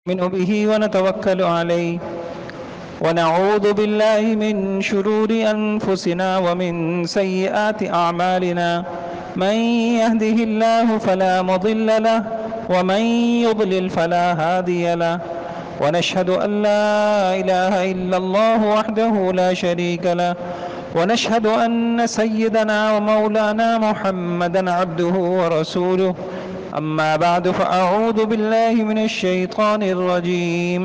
نؤمن به ونتوكل عليه ونعوذ بالله من شرور أنفسنا ومن سيئات أعمالنا من يهده الله فلا مضل له ومن يضلل فلا هادي له ونشهد أن لا إله إلا الله وحده لا شريك له ونشهد أن سيدنا ومولانا محمدا عبده ورسوله أما بعد فأعوذ بالله من الشيطان الرجيم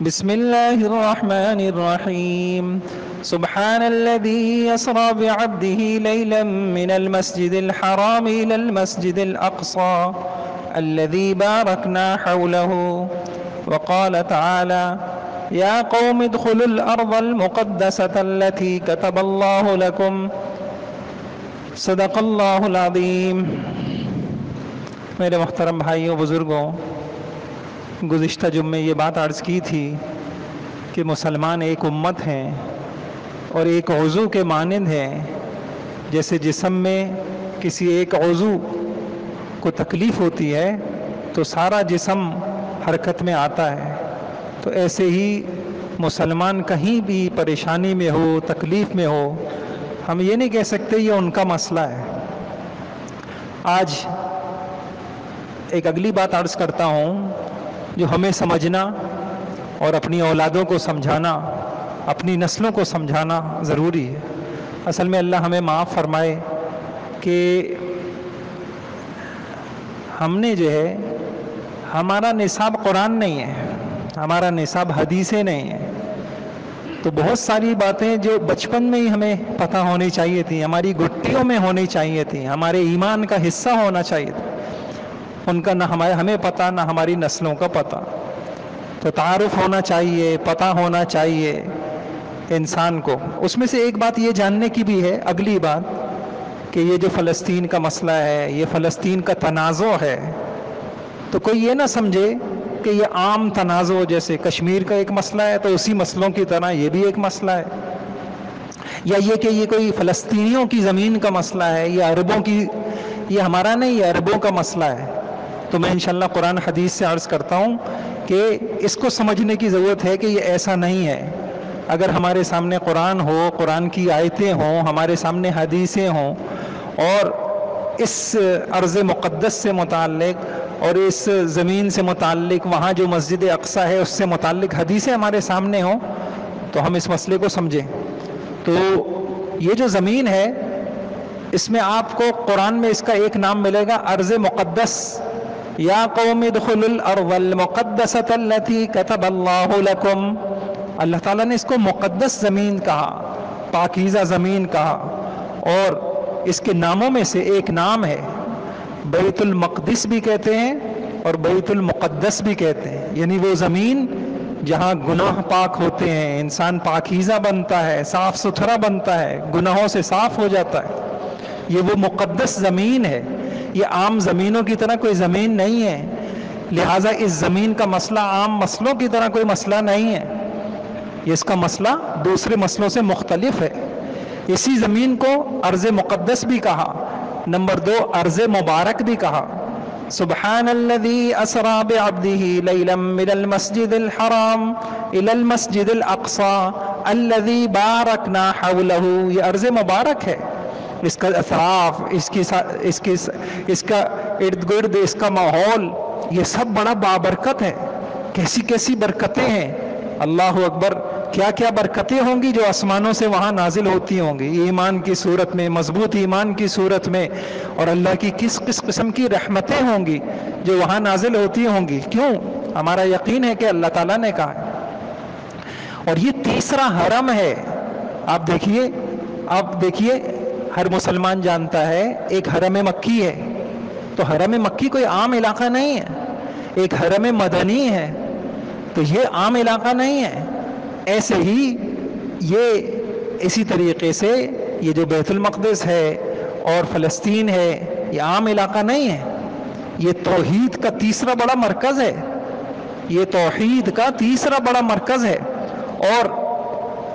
بسم الله الرحمن الرحيم سبحان الذي يسرى بعبده ليلا من المسجد الحرام إلى المسجد الأقصى الذي باركنا حوله وقال تعالى يا قوم ادخلوا الأرض المقدسة التي كتب الله لكم صدق اللہ العظیم۔ میرے محترم بھائیوں بزرگوں، گزشتہ جمعے یہ بات عرض کی تھی کہ مسلمان ایک امت ہیں اور ایک عضو کے مانند ہیں۔ جیسے جسم میں کسی ایک عضو کو تکلیف ہوتی ہے تو سارا جسم حرکت میں آتا ہے، تو ایسے ہی مسلمان کہیں بھی پریشانی میں ہو، تکلیف میں ہو، ہم یہ نہیں کہہ سکتے یہ ان کا مسئلہ ہے۔ آج ایک اگلی بات عرض کرتا ہوں جو ہمیں سمجھنا اور اپنی اولادوں کو سمجھانا، اپنی نسلوں کو سمجھانا ضروری ہے۔ اصل میں اللہ ہمیں معاف فرمائے کہ ہم نے جو ہے، ہمارا نصاب قرآن نہیں ہے، ہمارا نصاب حدیثیں نہیں ہیں، تو بہت ساری باتیں جو بچپن میں ہی ہمیں پتہ ہونی چاہیے تھیں، ہماری گٹیوں میں ہونی چاہیے تھیں، ہمارے ایمان کا حصہ ہونا چاہیے تھا، ان کا نہ ہمیں پتہ نہ ہماری نسلوں کا پتہ۔ تو تعارف ہونا چاہیے، پتہ ہونا چاہیے انسان کو۔ اس میں سے ایک بات یہ جاننے کی بھی ہے، اگلی بات، کہ یہ جو فلسطین کا مسئلہ ہے، یہ فلسطین کا تنازع ہے، تو کوئی یہ نہ سمجھے کہ یہ عام تنازع جیسے کشمیر کا ایک مسئلہ ہے تو اسی مسئلوں کی طرح یہ بھی ایک مسئلہ ہے، یا یہ کہ یہ کوئی فلسطینیوں کی زمین کا مسئلہ ہے، یہ عربوں کی، یہ ہمارا نہیں، یہ عربوں کا مسئلہ ہے۔ تو میں انشاءاللہ قرآن حدیث سے عرض کرتا ہوں کہ اس کو سمجھنے کی ضرورت ہے کہ یہ ایسا نہیں ہے۔ اگر ہمارے سامنے قرآن ہو، قرآن کی آیتیں ہوں، ہمارے سامنے حدیثیں ہوں، اور اس ارض مقدس سے متعلق اور اس زمین سے متعلق، وہاں جو مسجد اقصیٰ ہے اس سے متعلق حدیثیں ہمارے سامنے ہوں، تو ہم اس مسئلے کو سمجھیں۔ تو یہ جو زمین ہے، اس میں آپ کو قرآن میں اس کا ایک نام ملے گا، ارض مقدس۔ یا قوم ادخلوا الارض المقدسۃ التی کتب اللہ لکم، اللہ تعالیٰ نے اس کو مقدس زمین کہا، پاکیزہ زمین کہا، اور اس کے ناموں میں سے ایک نام ہے، بیت المقدس بھی کہتے ہیں اور بیت المقدس بھی کہتے ہیں، یعنی وہ زمین جہاں گناہ پاک ہوتے ہیں، انسان پاکیزہ بنتا ہے، صاف ستھرا بنتا ہے، گناہوں سے صاف ہو جاتا ہے، یہ وہ مقدس زمین ہے۔ یہ عام زمینوں کی طرح کوئی زمین نہیں ہے، لہٰذا اس زمین کا مسئلہ عام مسئلوں کی طرح کوئی مسئلہ نہیں ہے، اس کا مسئلہ دوسرے مسئلوں سے مختلف ہے۔ اسی زمین کو ارض مقدس بھی کہا، نمبر 2 ارض مبارک بھی کہا۔ سبحان الذی اسری بعبدہ لیلا من المسجد الحرام الی المسجد الاقصی الذی بارکنا حولہ، یہ ارض مبارک ہے، اس کا اطراف، اس کا ارد گرد، اس کا ماحول، یہ سب بڑا بابرکت ہے۔ کیسی کیسی برکتیں ہیں، اللہ اکبر، کیا کیا برکتیں ہوں گی جو آسمانوں سے وہاں نازل ہوتی ہوں گی، ایمان کی صورت میں، مضبوط ایمان کی صورت میں، اور اللہ کی کس کس قسم کی رحمتیں ہوں گی جو وہاں نازل ہوتی ہوں گی۔ کیوں؟ ہمارا یقین ہے کہ اللہ تعالیٰ نے کہا ہے۔ اور یہ تیسرا حرم ہے۔ آپ دیکھیے ہر مسلمان جانتا ہے ایک حرم مکی ہے، تو حرم مکی کوئی عام علاقہ نہیں ہے، ایک حرم مدنی ہے، تو یہ عام علاقہ نہیں ہے۔ ایسے ہی یہ اسی طریقے سے یہ جو بیت المقدس ہے اور فلسطین ہے، یہ عام علاقہ نہیں ہے، یہ توحید کا تیسرا بڑا مرکز ہے، یہ توحید کا تیسرا بڑا مرکز ہے۔ اور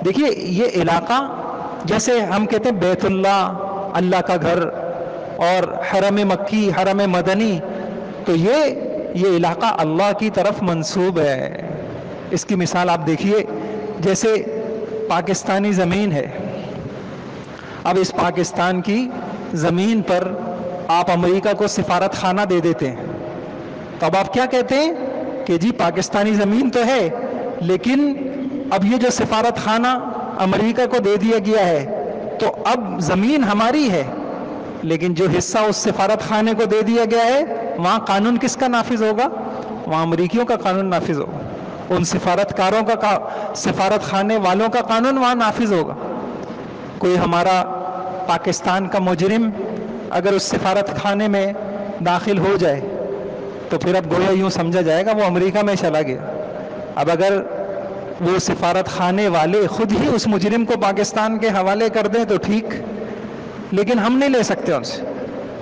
دیکھیے یہ علاقہ، جیسے ہم کہتے ہیں بیت اللہ، اللہ کا گھر، اور حرم مکی، حرم مدنی، تو یہ یہ علاقہ اللہ کی طرف منسوب ہے. اس کی مثال آپ دیکھیے، جیسے پاکستانی زمین ہے. اب اس پاکستان کی زمین پر آپ امریکہ کو سفارت خانہ دے دیتے ہیں، تو اب آپ کیا کہتے ہیں کہ جی پاکستانی زمین تو ہے، لیکن اب یہ جو سفارت خانہ امریکہ کو دے دیا گیا ہے تو اب زمین ہماری ہے، لیکن جو حصہ اس سفارت خانے کو دے دیا گیا ہے وہاں قانون کس کا نافذ ہوگا؟ وہاں امریکیوں کا قانون نافذ ہوگا. ان سفارتکاروں کا، سفارت خانے والوں کا قانون وہاں نافذ ہوگا. کوئی ہمارا پاکستان کا مجرم اگر اس سفارت خانے میں داخل ہو جائے تو پھر اب گویا یوں سمجھا جائے گا وہ امریکہ میں چلا گیا. اب اگر وہ سفارت خانے والے خود ہی اس مجرم کو پاکستان کے حوالے کر دیں تو ٹھیک، لیکن ہم نہیں لے سکتے ان سے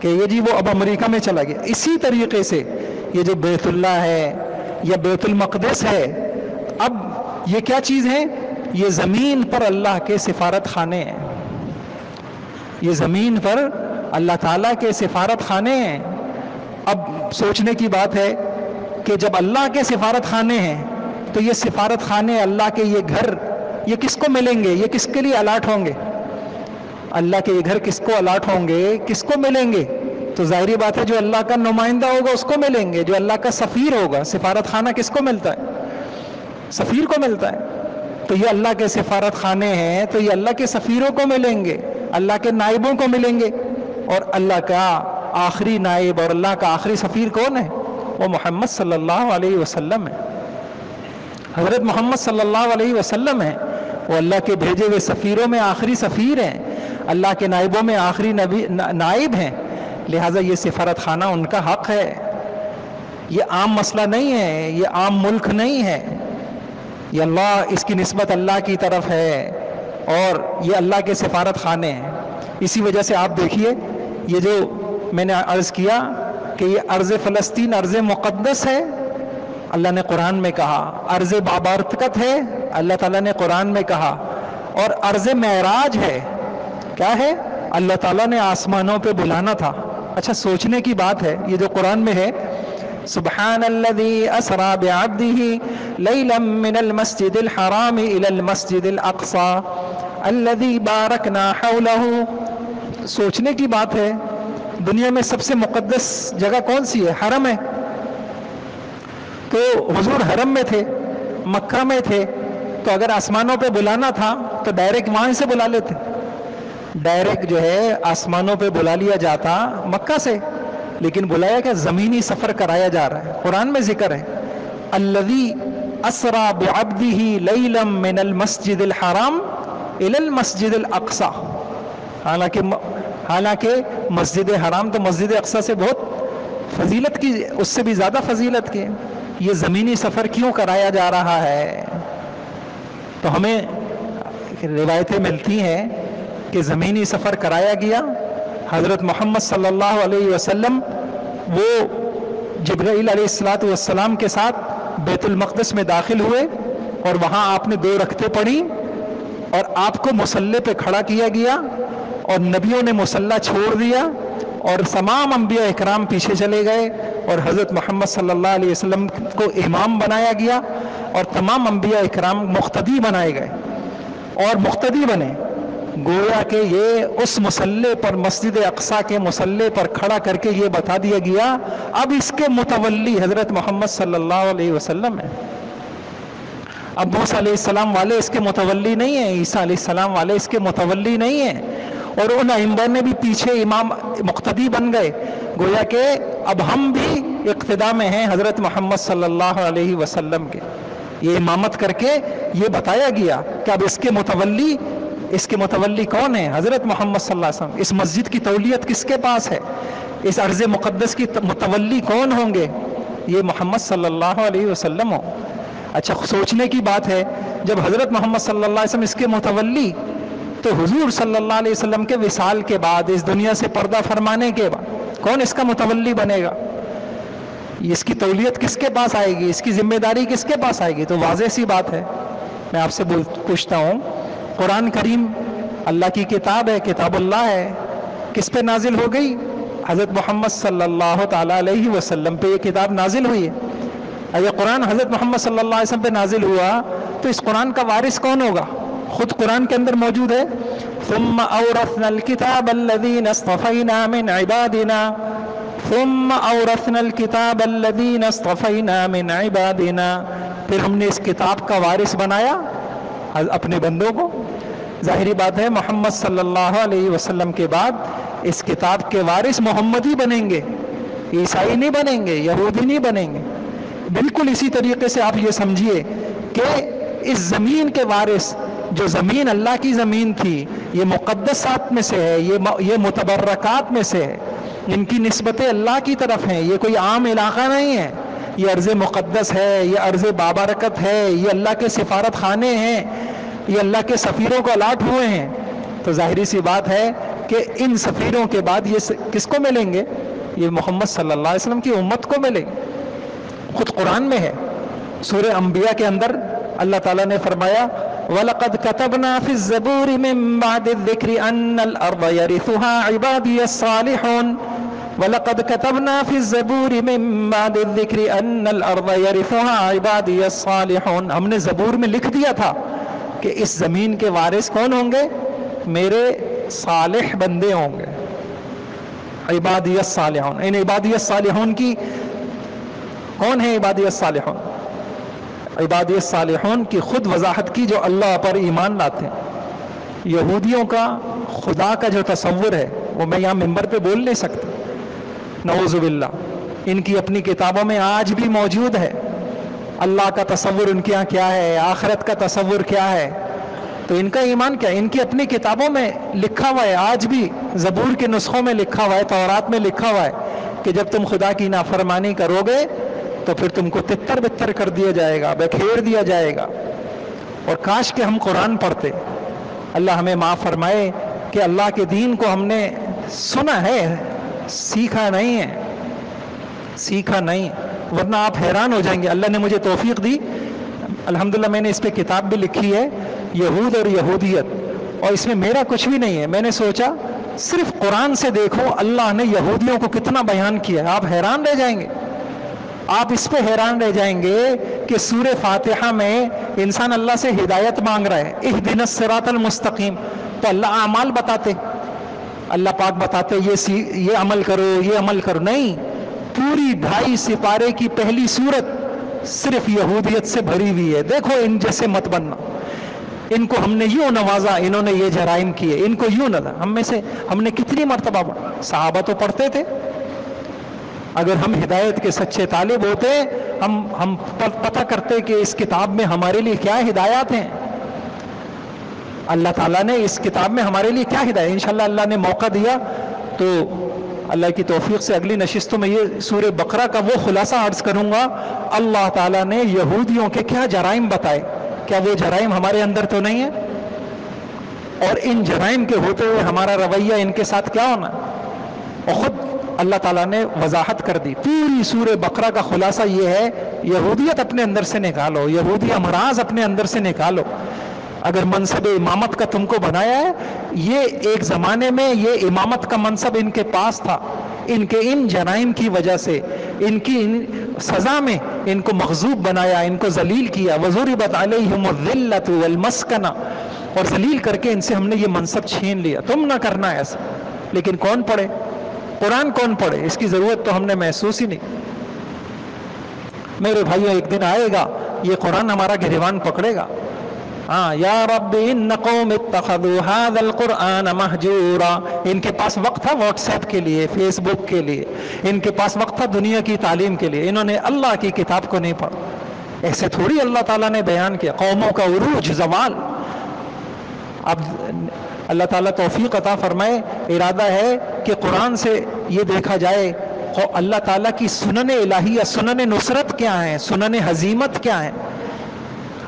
کہ یہ جی وہ اب امریکہ میں چلا گیا. اسی طریقے سے یہ جو بیت اللہ ہے یا بیت المقدس ہے، اب یہ کیا چیز ہے؟ یہ زمین پر اللہ کے سفارت خانے ہیں. یہ زمین پر اللہ تعالیٰ کے سفارت خانے ہیں. اب سوچنے کی بات ہے کہ جب اللہ کے سفارت خانے ہیں تو یہ سفارت خانے، اللہ کے یہ گھر، یہ کس کو ملیں گے؟ یہ کس کے لیے الاٹ ہوں گے؟ اللہ کے یہ گھر کس کو الاٹ ہوں گے؟ کس کو ملیں گے؟ تو ظاہری بات ہے جو اللہ کا نمائندہ ہوگا اس کو ملیں گے، جو اللہ کا سفیر ہوگا. سفارت خانہ کس کو ملتا ہے؟ سفیر کو ملتا ہے. تو یہ اللہ کے سفارت خانے ہیں تو یہ اللہ کے سفیروں کو ملیں گے، اللہ کے نائبوں کو ملیں گے. اور اللہ کا آخری نائب اور اللہ کا آخری سفیر کون ہے؟ وہ محمد صلی اللہ علیہ وسلم ہے. حضرت محمد صلی اللہ علیہ وسلم ہے. وہ اللہ کے بھیجے ہوئے سفیروں میں آخری سفیر ہیں، اللہ کے نائبوں میں آخری نائب ہیں. لہٰذا یہ سفارت خانہ ان کا حق ہے. یہ عام مسئلہ نہیں ہے، یہ عام ملک نہیں ہے. یہ اللہ، اس کی نسبت اللہ کی طرف ہے اور یہ اللہ کے سفارت خانے ہیں. اسی وجہ سے آپ دیکھیے یہ جو میں نے عرض کیا کہ یہ ارض فلسطین ارض مقدس ہے، اللہ نے قرآن میں کہا. ارض بابرکت ہے، اللہ تعالیٰ نے قرآن میں کہا. اور ارض معراج ہے، کیا ہے؟ اللہ تعالیٰ نے آسمانوں پہ بلانا تھا. اچھا سوچنے کی بات ہے یہ جو قرآن میں ہے، سبحان الذی اسری بعبدہ لیلا من المسجد الحرام الی المسجد الاقصی الذی بارکنا حولہ. سوچنے کی بات ہے، دنیا میں سب سے مقدس جگہ کون سی ہے؟ حرم ہے. تو حضور حرم میں تھے، مکہ میں تھے، تو اگر آسمانوں پہ بلانا تھا تو ڈائریکٹ وہاں سے بلا لیتے. ڈائریکٹ جو ہے آسمانوں پہ بلا لیا جاتا مکہ سے، لیکن بلایا کہ زمینی سفر کرایا جا رہا ہے. قرآن میں ذکر ہے الذی اسری بعبدہ لیلا من المسجد الحرام الی المسجد الاقصی. حالانکہ مسجد حرام تو مسجد اقصی سے بہت فضیلت کی، اس سے بھی زیادہ فضیلت کی. یہ زمینی سفر کیوں کرایا جا رہا ہے؟ تو ہمیں روایتیں ملتی ہیں کہ زمینی سفر کرایا گیا. حضرت محمد صلی اللہ علیہ وسلم وہ جبرائیل علیہ السلام کے ساتھ بیت المقدس میں داخل ہوئے اور وہاں آپ نے 2 رکعتیں پڑھی اور آپ کو مصلی پہ کھڑا کیا گیا اور نبیوں نے مصلی چھوڑ دیا اور تمام انبیاء اکرام پیچھے چلے گئے اور حضرت محمد صلی اللہ علیہ وسلم کو امام بنایا گیا اور تمام انبیاء اکرام مقتدی بنائے گئے اور مقتدی بنے. گویا کہ یہ اس مصلی پر، مسجد اقصی کے مصلی پر کھڑا کر کے یہ بتا دیا گیا اب اس کے متولی حضرت محمد صلی اللہ علیہ وسلم ہے. اب موسیٰ علیہ السلام والے اس کے متولی نہیں ہیں، عیسیٰ علیہ السلام والے اس کے متولی نہیں ہیں، اور ان ائمہ نے بھی پیچھے امام مقتدی بن گئے. گویا کہ اب ہم بھی اقتداء میں ہیں حضرت محمد صلی اللہ علیہ وسلم کے. یہ امامت کر کے یہ بتایا گیا کہ اب اس کے متولی کون ہے؟ حضرت محمد صلی اللہ علیہ وسلم. اس مسجد کی تولیت کس کے پاس ہے؟ اس ارض مقدس کی متولی کون ہوں گے؟ یہ محمد صلی اللہ علیہ وسلم ہو. اچھا سوچنے کی بات ہے جب حضرت محمد صلی اللہ علیہ وسلم اس کے متولی، تو حضور صلی اللہ علیہ وسلم کے وصال کے بعد، اس دنیا سے پردہ فرمانے کے بعد کون اس کا متولی بنے گا؟ اس کی تولیت کس کے پاس آئے گی؟ اس کی ذمہ داری کس کے پاس آئے گی؟ تو واضح سی بات ہے. میں آپ سے پوچھتا ہوں، قرآن کریم اللہ کی کتاب ہے، کتاب اللہ ہے، کس پہ نازل ہو گئی؟ حضرت محمد صلی اللہ تعالیٰ علیہ وسلم پہ یہ کتاب نازل ہوئی ہے. اگر قرآن حضرت محمد صلی اللہ علیہ وسلم پہ نازل ہوا تو اس قرآن کا وارث کون ہوگا؟ خود قرآن کے اندر موجود ہے ثم اورثنا الكتاب الذين اصطفينا من عبادنا ثم اورثنا الكتاب الذين اصطفينا من عبادنا. پھر ہم نے اس کتاب کا وارث بنایا اپنے بندوں کو. ظاہری بات ہے محمد صلی اللہ علیہ وسلم کے بعد اس کتاب کے وارث محمد ہی بنیں گے، عیسائی نہیں بنیں گے، یہودی نہیں بنیں گے. بالکل اسی طریقے سے آپ یہ سمجھیے کہ اس زمین کے وارث، جو زمین اللہ کی زمین تھی، یہ مقدسات میں سے ہے، یہ متبرکات میں سے ہے، ان کی نسبتیں اللہ کی طرف ہیں. یہ کوئی عام علاقہ نہیں ہے، یہ ارض مقدس ہے، یہ ارض بابرکت ہے، یہ اللہ کے سفارت خانے ہیں، یہ اللہ کے سفیروں کو الاٹ ہوئے ہیں. تو ظاہری سی بات ہے کہ ان سفیروں کے بعد یہ کس کو ملیں گے؟ یہ محمد صلی اللہ علیہ وسلم کی امت کو ملیں گے. خود قرآن میں ہے، سورہ انبیاء کے اندر اللہ تعالیٰ نے فرمایا وَلَقَدْ كَتَبْنَا فِي الزَّبُورِ مِن بَعْدِ الذِّكْرِ أَنَّ الْأَرْضَ يَرِثُهَا عِبَادِيَ الصَّالِحُونَ وَلَقَدْ كَتَبْنَا فِي الزَّبُورِ مِن بَعْدِ الذِّكْرِ أَنَّ الْأَرْضَ يَرِثُهَا عِبَادِيَ الصَّالِحُونَ. ہم نے زبور میں لکھ دیا تھا کہ اس زمین کے وارث کون ہوں گے؟ میرے صالح بندے ہوں گے. عبادی الصالحون. ان عبادی الصالحون کی کون ہے؟ عبادی الصالحون. عبادی الصالحون کی خود وضاحت کی جو اللہ پر ایمان لاتے ہیں. یہودیوں کا خدا کا جو تصور ہے وہ میں یہاں ممبر پہ بول نہیں سکتا، نعوذ باللہ. ان کی اپنی کتابوں میں آج بھی موجود ہے اللہ کا تصور ان کے یہاں کیا ہے، آخرت کا تصور کیا ہے. تو ان کا ایمان کیا ہے؟ ان کی اپنی کتابوں میں لکھا ہوا ہے، آج بھی زبور کے نسخوں میں لکھا ہوا ہے، تورات میں لکھا ہوا ہے کہ جب تم خدا کی نافرمانی کرو گے تو پھر تم کو تتر بتر کر دیا جائے گا، بکھیر دیا جائے گا. اور کاش کہ ہم قرآن پڑھتے. اللہ ہمیں معاف فرمائے کہ اللہ کے دین کو ہم نے سنا ہے، سیکھا نہیں ہے، سیکھا نہیں. ورنہ آپ حیران ہو جائیں گے. اللہ نے مجھے توفیق دی، الحمدللہ میں نے اس پہ کتاب بھی لکھی ہے، یہود اور یہودیت، اور اس میں میرا کچھ بھی نہیں ہے. میں نے سوچا صرف قرآن سے دیکھو اللہ نے یہودیوں کو کتنا بیان کیا ہے. آپ حیران رہ جائیں گے. آپ اس پہ حیران رہ جائیں گے کہ سورہ فاتحہ میں انسان اللہ سے ہدایت مانگ رہا ہے، اہدنا الصراط المستقیم، تو اللہ اعمال بتاتے، اللہ پاک بتاتے یہ عمل کرو، یہ عمل کرو. نہیں، پوری 2.5 سپارے کی پہلی سورت صرف یہودیت سے بھری ہوئی ہے. دیکھو ان جیسے مت بننا، ان کو ہم نے یوں نوازا، انہوں نے یہ جرائم کیے، ان کو یوں نہ. ہم میں سے ہم نے کتنی مرتبہ پڑھا؟ صحابہ تو پڑھتے تھے. اگر ہم ہدایت کے سچے طالب ہوتے ہم پتہ کرتے کہ اس کتاب میں ہمارے لیے کیا ہدایات ہیں، اللہ تعالیٰ نے اس کتاب میں ہمارے لیے کیا ہدایت. انشاءاللہ اللہ نے موقع دیا تو اللہ کی توفیق سے اگلی نشستوں میں یہ سورہ بقرہ کا وہ خلاصہ عرض کروں گا. اللہ تعالیٰ نے یہودیوں کے کیا جرائم بتائے، کیا وہ جرائم ہمارے اندر تو نہیں ہے؟ اور ان جرائم کے ہوتے ہوئے ہمارا رویہ ان کے ساتھ کیا ہونا. اور خود اللہ تعالیٰ نے وضاحت کر دی. پوری سورہ بقرہ کا خلاصہ یہ ہے، یہودیت اپنے اندر سے نکالو، یہودی امراض اپنے اندر سے نکالو. اگر منصب امامت کا تم کو بنایا ہے، یہ ایک زمانے میں یہ امامت کا منصب ان کے پاس تھا، ان کے ان جرائم کی وجہ سے، ان کی سزا میں ان کو مغضوب بنایا، ان کو ذلیل کیا. وَضُرِبَتْ عَلَيْهِمُ الذِّلَّةُ وَالْمَسْكَنَةُ، اور ذلیل کر کے ان سے ہم نے یہ منصب چھین لیا. تم نہ کرنا ایسا. لیکن کون پڑھے قرآن؟ کون پڑھے؟ اس کی ضرورت تو ہم نے محسوس ہی نہیں. میرے بھائیوں، ایک دن آئے گا یہ قرآن ہمارا گریبان پکڑے گا. ہاں، یا رب ان قوم اتخذوا هذا القرآن مہجورا. ان کے پاس وقت تھا واٹس ایپ کے لیے، فیس بک کے لیے، ان کے پاس وقت تھا دنیا کی تعلیم کے لیے. انہوں نے اللہ کی کتاب کو نہیں پڑھا. ایسے تھوڑی اللہ تعالیٰ نے بیان کیا. قوموں کا عروج، زوال. اب اللہ تعالیٰ توفیق عطا فرمائے. ارادہ ہے کہ قرآن سے یہ دیکھا جائے اللہ تعالیٰ کی سنن الہیہ، سنن نصرت کیا ہیں، سنن ہزیمت کیا ہیں،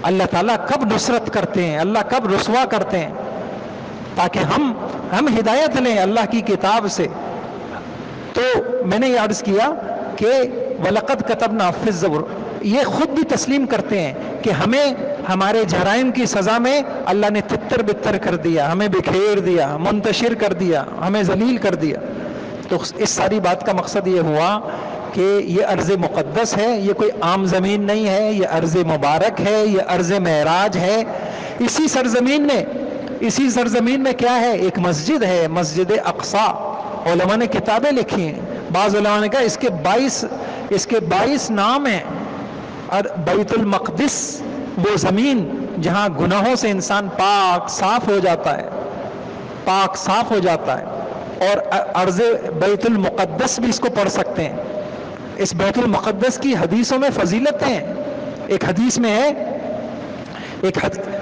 اللہ تعالیٰ کب نصرت کرتے ہیں، اللہ کب رسوا کرتے ہیں، تاکہ ہم ہدایت لیں اللہ کی کتاب سے. تو میں نے یہ عرض کیا کہ وَلَقَدْ كَتَبْنَا فِي الزَّبُرِ، یہ خود بھی تسلیم کرتے ہیں کہ ہمیں ہمارے جرائم کی سزا میں اللہ نے تتر بتر کر دیا، ہمیں بکھیر دیا، منتشر کر دیا، ہمیں ذلیل کر دیا. تو اس ساری بات کا مقصد یہ ہوا کہ یہ ارض مقدس ہے، یہ کوئی عام زمین نہیں ہے، یہ ارض مبارک ہے، یہ ارض معراج ہے۔ اسی سرزمین میں کیا ہے؟ ایک مسجد ہے، مسجد اقصی۔ علماء نے کتابیں لکھی ہیں، بعض علماء نے کہا اس کے 22 نام ہیں۔ اور بیت المقدس وہ زمین جہاں گناہوں سے انسان پاک صاف ہو جاتا ہے، اور ارض بیت المقدس بھی اس کو پڑھ سکتے ہیں۔ اس بیت المقدس کی حدیثوں میں فضیلتیں ہیں۔ ایک حدیث میں ہے،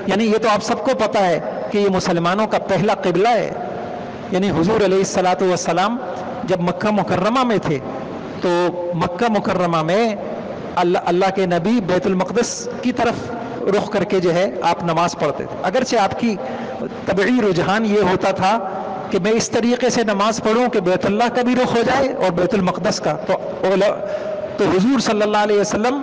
یعنی یہ تو آپ سب کو پتہ ہے کہ یہ مسلمانوں کا پہلا قبلہ ہے۔ یعنی حضور علیہ الصلاۃ والسلام جب مکہ مکرمہ میں تھے تو مکہ مکرمہ میں اللہ کے نبی بیت المقدس کی طرف رخ کر کے جو ہے آپ نماز پڑھتے تھے۔ اگرچہ آپ کی طبعی رجحان یہ ہوتا تھا کہ میں اس طریقے سے نماز پڑھوں کہ بیت اللہ کا بھی رخ ہو جائے اور بیت المقدس کا، تو حضور صلی اللہ علیہ وسلم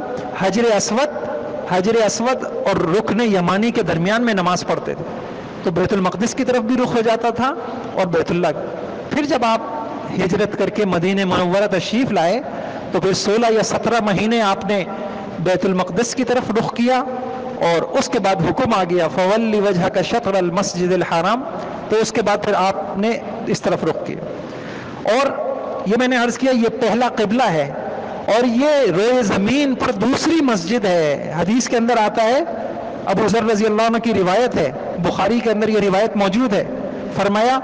حجر اسود اور رکن یمانی کے درمیان میں نماز پڑھتے تھے، تو بیت المقدس کی طرف بھی رخ ہو جاتا تھا اور بیت اللہ۔ پھر جب آپ ہجرت کر کے مدینہ منورہ تشریف لائے تو پھر 16 یا 17 مہینے آپ نے بیت المقدس کی طرف رخ کیا، اور اس کے بعد حکم آ گیا فَوَلِّ وَجْهَكَ شَطْرَ الْمَسْجِدِ الْحَرَامِ، تو اس کے بعد پھر آپ نے اس طرف رخ کیا۔ اور یہ میں نے عرض کیا یہ پہلا قبلہ ہے، اور یہ روئے زمین پر دوسری مسجد ہے۔ حدیث کے اندر آتا ہے، ابو ذر رضی اللہ عنہ کی روایت ہے، بخاری کے اندر یہ روایت موجود ہے، فرمایا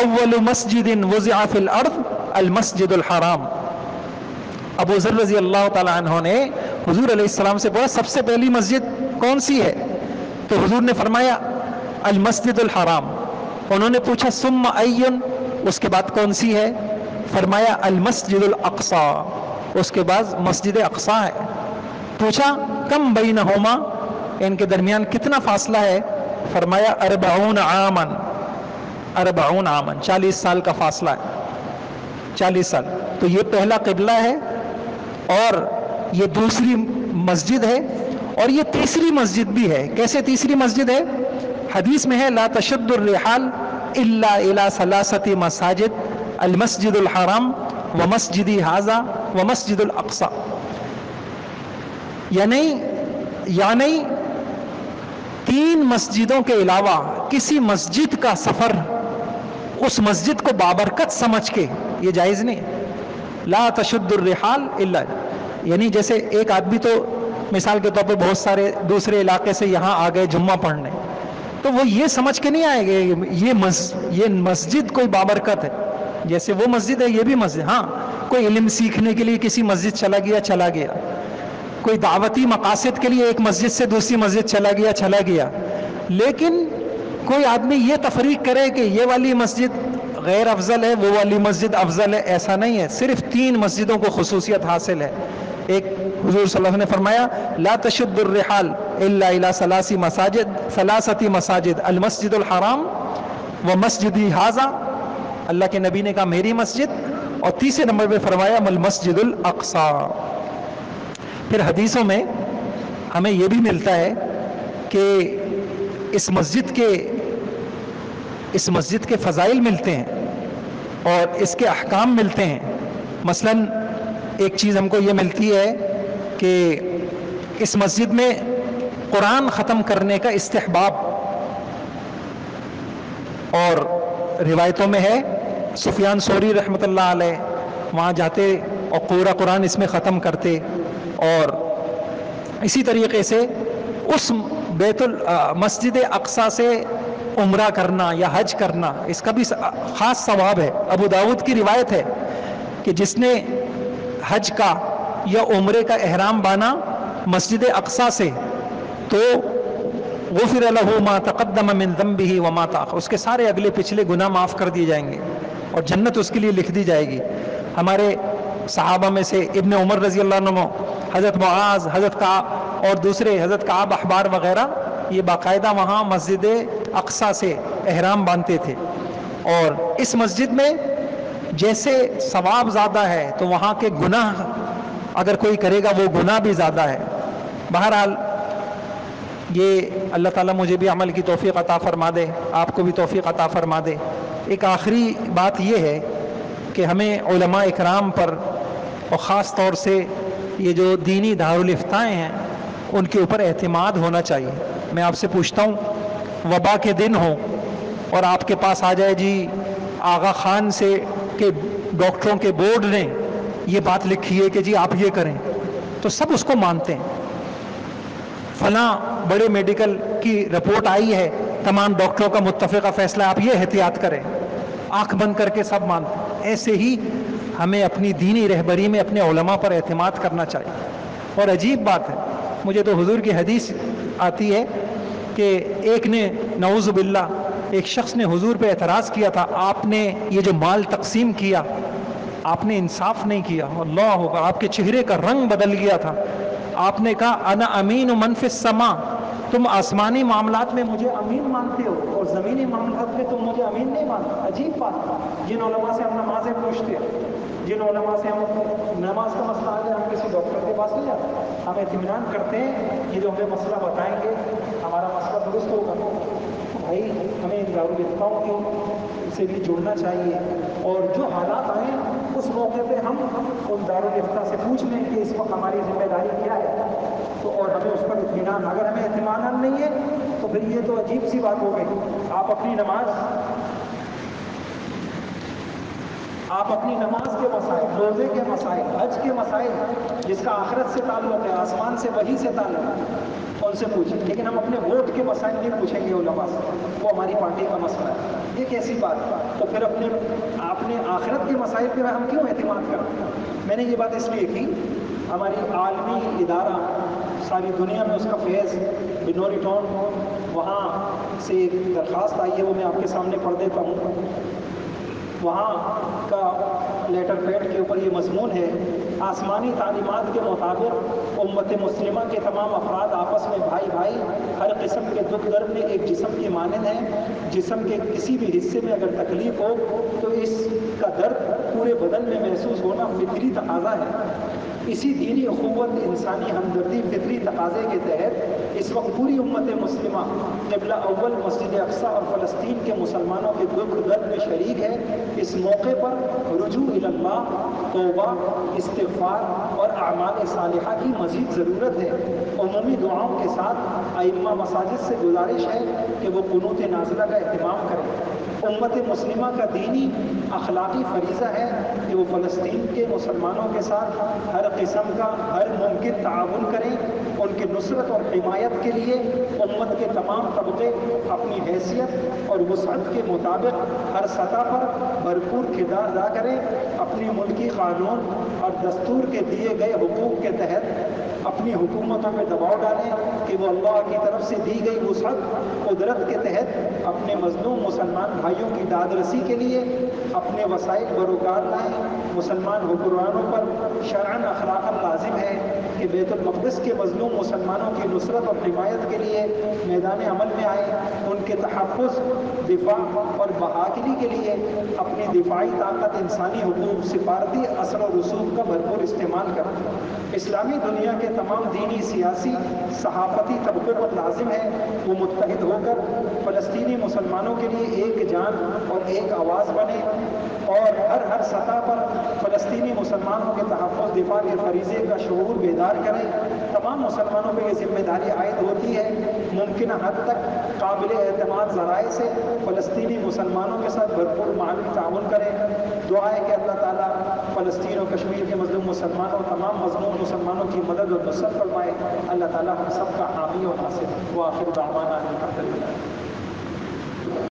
اول مسجد وضع فی الارض المسجد الحرام۔ ابو ذر رضی اللہ تعالی عنہ نے حضور علیہ السلام سے پوچھا سب سے پہلی مسجد کون سی ہے؟ تو حضور نے فرمایا المسجد الحرام۔ انہوں نے پوچھا ثم ایّن، اس کے بعد کون سی ہے؟ فرمایا المسجد الاقصی، اس کے بعد مسجد اقصی ہے۔ پوچھا کم بینہما، ان کے درمیان کتنا فاصلہ ہے؟ فرمایا 40 عاما، 40 سال کا فاصلہ ہے، 40 سال۔ تو یہ پہلا قبلہ ہے، اور یہ دوسری مسجد ہے، اور یہ تیسری مسجد بھی ہے۔ کیسے تیسری مسجد ہے؟ حدیث میں ہے لا تشد الرحال الا الى 3 مساجد المسجد الحرام ومسجدی ھذا ومسجد الاقصی، یعنی 3 مسجدوں کے علاوہ کسی مسجد کا سفر اس مسجد کو بابرکت سمجھ کے یہ جائز نہیں۔ لا تشد الرحال الا، یعنی جیسے ایک آدمی تو مثال کے طور پہ بہت سارے دوسرے علاقے سے یہاں آ گئے جمعہ پڑھنے، تو وہ یہ سمجھ کے نہیں آئے گے یہ مسجد کوئی بابرکت ہے، جیسے وہ مسجد ہے یہ بھی مسجد۔ ہاں کوئی علم سیکھنے کے لیے کسی مسجد چلا گیا، کوئی دعوتی مقاصد کے لیے ایک مسجد سے دوسری مسجد چلا گیا، لیکن کوئی آدمی یہ تفریق کرے کہ یہ والی مسجد غیر افضل ہے، وہ والی مسجد افضل ہے، ایسا نہیں ہے۔ صرف 3 مسجدوں کو خصوصیت حاصل ہے۔ ایک حضور صلی اللہ علیہ وسلم نے فرمایا لا تشد الرحال الا الى 3 مساجد المسجد الحرام ومسجدی ھذا، اللہ کے نبی نے کہا میری مسجد، اور تیسرے نمبر پہ فرمایا المسجد الاقصی۔ پھر حدیثوں میں ہمیں یہ بھی ملتا ہے کہ اس مسجد کے فضائل ملتے ہیں اور اس کے احکام ملتے ہیں۔ مثلا ایک چیز ہم کو یہ ملتی ہے کہ اس مسجد میں قرآن ختم کرنے کا استحباب، اور روایتوں میں ہے سفیان ثوری رحمۃ اللہ علیہ وہاں جاتے اور پورا قرآن اس میں ختم کرتے، اور اسی طریقے سے اس مسجد اقصی سے عمرہ کرنا یا حج کرنا اس کا بھی خاص ثواب ہے۔ ابو داؤد کی روایت ہے کہ جس نے حج کا یا عمرے کا احرام بانا مسجد اقصی سے تو غفر له ما تقدم من ذنبه وما تاخر، اس کے سارے اگلے پچھلے گناہ معاف کر دیے جائیں گے اور جنت اس کے لیے لکھ دی جائے گی۔ ہمارے صحابہ میں سے ابن عمر رضی اللہ عنہ، حضرت معاذ، حضرت کعب اور دوسرے حضرت کعب احبار وغیرہ یہ باقاعدہ وہاں مسجد اقصی سے احرام باندھتے تھے، اور اس مسجد میں جیسے ثواب زیادہ ہے تو وہاں کے گناہ اگر کوئی کرے گا وہ گناہ بھی زیادہ ہے۔ بہرحال یہ اللہ تعالیٰ مجھے بھی عمل کی توفیق عطا فرما دے، آپ کو بھی توفیق عطا فرما دے۔ ایک آخری بات یہ ہے کہ ہمیں علماء اکرام پر اور خاص طور سے یہ جو دینی دارالفتاء ہیں ان کے اوپر اعتماد ہونا چاہیے۔ میں آپ سے پوچھتا ہوں، وبا کے دن ہوں اور آپ کے پاس آ جائے جی آغا خان سے کہ ڈاکٹروں کے بورڈ نے یہ بات لکھی ہے کہ جی آپ یہ کریں، تو سب اس کو مانتے ہیں۔ فلاں بڑے میڈیکل کی رپورٹ آئی ہے، تمام ڈاکٹروں کا متفقہ فیصلہ، آپ یہ احتیاط کریں، آنکھ بند کر کے سب مانتے ہیں۔ ایسے ہی ہمیں اپنی دینی رہبری میں اپنے علماء پر اعتماد کرنا چاہیے۔ اور عجیب بات ہے، مجھے تو حضور کی حدیث آتی ہے کہ ایک نے نعوذ باللہ ایک شخص نے حضور پہ اعتراض کیا تھا، آپ نے یہ جو مال تقسیم کیا آپ نے انصاف نہیں کیا، اللہ اکبر، آپ کے چہرے کا رنگ بدل گیا تھا۔ آپ نے کہا انا امین من فی السماء، تم آسمانی معاملات میں مجھے امین مانتے ہو اور زمینی معاملات میں تم مجھے امین نہیں مانتے۔ عجیب بات، جن علماء سے ہم نمازیں پوچھتے ہیں، جن علماء سے ہم نماز کا مسئلہ آ جائے ہم کسی ڈاکٹر کے پاس نہیں جاتے، ہم اطمینان کرتے ہیں یہ جو ہمیں مسئلہ بتائیں گے ہمارا مسئلہ درست ہوگا۔ بھائی ہمیں ان دارالفتاؤں کی سے بھی جڑنا چاہیے، اور جو حالات آئیں اس موقع پہ ہم ان دارالفتاء سے پوچھ لیں کہ اس وقت ہماری ذمہ داری کیا ہے، تو اور ہمیں اس پر اطمینان، اگر ہمیں اطمینان نہیں ہے تو پھر یہ تو عجیب سی بات ہو گئی۔ آپ اپنی نماز کے مسائل، روزے کے مسائل، حج کے مسائل، جس کا آخرت سے تعلق ہے، آسمان سے وحی سے تعلق ہے، ان سے پوچھیں، لیکن ہم اپنے ووٹ کے مسائل نہیں پوچھیں گے علماء سے، وہ ہماری پارٹی کا مسئلہ ہے، یہ کیسی بات ہے؟ تو پھر اپنے آخرت کے مسائل پہ ہم کیوں اعتماد کرتے ہیں؟ میں نے یہ بات اس لیے کی، ہماری عالمی ادارہ ساری دنیا میں اس کا فیض بنوری ٹاؤن، وہاں سے ایک درخواست آئی ہے، وہ میں آپ کے سامنے پڑھ دیتا ہوں۔ وہاں کا لیٹر پیڈ کے اوپر یہ مضمون ہے، آسمانی تعلیمات کے مطابق امت مسلمہ کے تمام افراد آپس میں بھائی بھائی، ہر قسم کے دکھ درد میں ایک جسم کی مانند ہیں، جسم کے کسی بھی حصے میں اگر تکلیف ہو تو اس کا درد پورے بدن میں محسوس ہونا فطری تقاضا ہے۔ اسی دینی اخوت، انسانی ہمدردی، فطری تقاضے کے تحت اس وقت پوری امت مسلمہ قبلہ اول مسجد اقصیٰ اور فلسطین کے مسلمانوں کے دکھ درد میں شریک ہے۔ اس موقع پر رجوع الی اللہ، توبہ، استغفار اور اعمال صالحہ کی مزید ضرورت ہے۔ عمومی دعاؤں کے ساتھ ائمہ مساجد سے گزارش ہے کہ وہ قنوت نازلہ کا اہتمام کریں۔ امت مسلمہ کا دینی اخلاقی فریضہ ہے کہ وہ فلسطین کے مسلمانوں کے ساتھ ہر قسم کا ہر ممکن تعاون کریں۔ ان کی نصرت اور حمایت کے لیے امت کے تمام طبقے اپنی حیثیت اور وسعت کے مطابق ہر سطح پر بھرپور کردار ادا کریں۔ اپنی ملکی قانون اور دستور کے دیے گئے حقوق کے تحت اپنی حکومتوں پہ دباؤ ڈالیں کہ وہ اللہ کی طرف سے دی گئی وسعت قدرت کے تحت اپنے مظلوم مسلمان بھائیوں کی داد رسی کے لیے اپنے وسائل بروکار لائیں۔ مسلمان حکمرانوں پر شرعاً اخلاقاً لازم ہے کہ بیت المقدس کے مظلوم مسلمانوں کی نصرت اور حمایت کے لیے میدان عمل میں آئیں، ان کے تحفظ، دفاع اور بحالی کے لیے اپنی دفاعی طاقت، انسانی حقوق، سفارتی اثر و رسوخ کا بھرپور استعمال کریں۔ اسلامی دنیا کے تمام دینی، سیاسی، صحافتی طبقوں پر لازم ہے وہ متحد ہو کر فلسطینی مسلمانوں کے لیے ایک جان اور ایک آواز بنے اور ہر سطح پر فلسطینی مسلمانوں کے تحفظ، دفاع کے فریضے کا شعور بیدار کریں۔ تمام مسلمانوں پہ یہ ذمہ داری عائد ہوتی ہے ممکنہ حد تک قابل اعتماد ذرائع سے فلسطینی مسلمانوں کے ساتھ بھرپور معنوی تعاون کریں۔ دعا ہے کہ اللہ تعالیٰ فلسطین اور کشمیر کے مظلوم مسلمانوں، تمام مظلوم مسلمانوں کی مدد اور نصرت فرمائے۔ اللہ تعالیٰ ہم سب کا حامی اور ناصر۔ وآخر دعوانا الحمد للہ۔